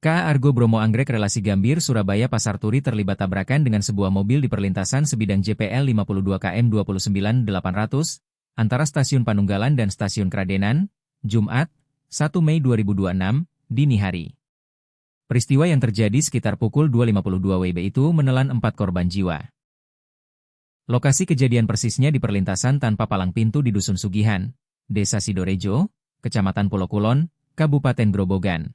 KA Argo Bromo Anggrek relasi Gambir Surabaya Pasar Turi terlibat tabrakan dengan sebuah mobil di perlintasan sebidang JPL 52 km 29800 antara Stasiun Panunggalan dan Stasiun Kradenan, Jumat, 1 Mei 2026, dini hari. Peristiwa yang terjadi sekitar pukul 2.52 WIB itu menelan 4 korban jiwa. Lokasi kejadian persisnya di perlintasan tanpa palang pintu di Dusun Sugihan, Desa Sidorejo, Kecamatan Pulau Kulon, Kabupaten Grobogan.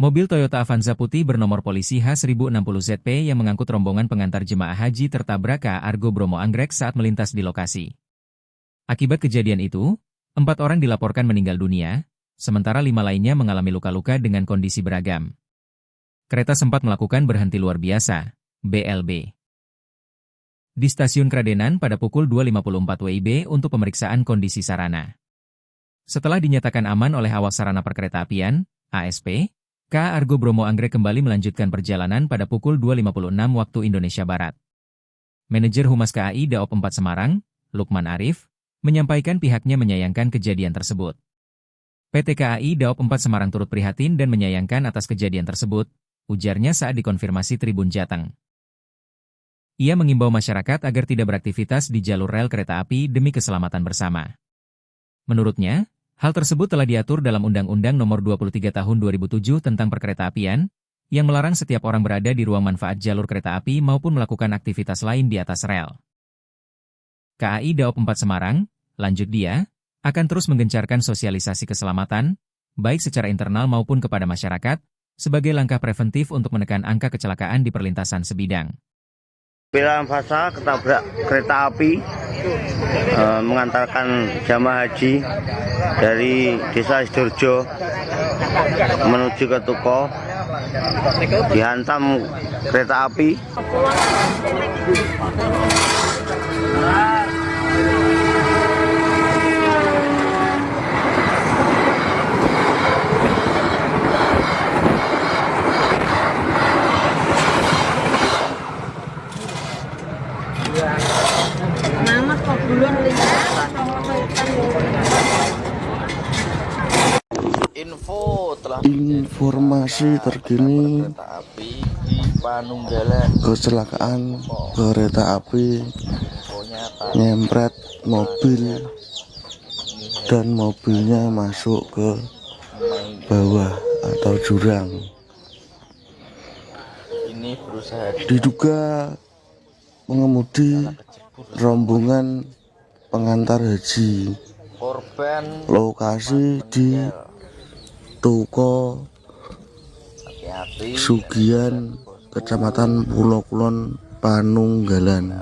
Mobil Toyota Avanza putih bernomor polisi H1060ZP yang mengangkut rombongan pengantar jemaah haji tertabrak KA Argo Bromo Anggrek saat melintas di lokasi. Akibat kejadian itu, 4 orang dilaporkan meninggal dunia, sementara 5 lainnya mengalami luka-luka dengan kondisi beragam. Kereta sempat melakukan berhenti luar biasa, BLB. Di Stasiun Kradenan pada pukul 2.54 WIB untuk pemeriksaan kondisi sarana. Setelah dinyatakan aman oleh awak sarana perkeretaapian, ASP, KA Argo Bromo Anggrek kembali melanjutkan perjalanan pada pukul 2.56 waktu Indonesia Barat. Manajer Humas KAI Daop 4 Semarang, Lukman Arif, menyampaikan pihaknya menyayangkan kejadian tersebut. PT KAI Daop 4 Semarang turut prihatin dan menyayangkan atas kejadian tersebut, ujarnya saat dikonfirmasi Tribun Jateng. Ia mengimbau masyarakat agar tidak beraktivitas di jalur rel kereta api demi keselamatan bersama. Menurutnya, hal tersebut telah diatur dalam Undang-Undang Nomor 23 Tahun 2007 tentang Perkeretaapian, yang melarang setiap orang berada di ruang manfaat jalur kereta api maupun melakukan aktivitas lain di atas rel. KAI Daop 4 Semarang, lanjut dia, akan terus menggencarkan sosialisasi keselamatan, baik secara internal maupun kepada masyarakat, sebagai langkah preventif untuk menekan angka kecelakaan di perlintasan sebidang. Mobil Avanza ketabrak kereta api mengantarkan jamaah haji dari Desa Sidorejo menuju ke Tuko, dihantam kereta api. Informasi terkini kecelakaan kereta api nyempret mobil dan mobilnya masuk ke bawah atau jurang. Diduga pengemudi rombongan pengantar haji. Lokasi di Tuko Sugihan, Kecamatan Pulau Kulon, Panunggalan.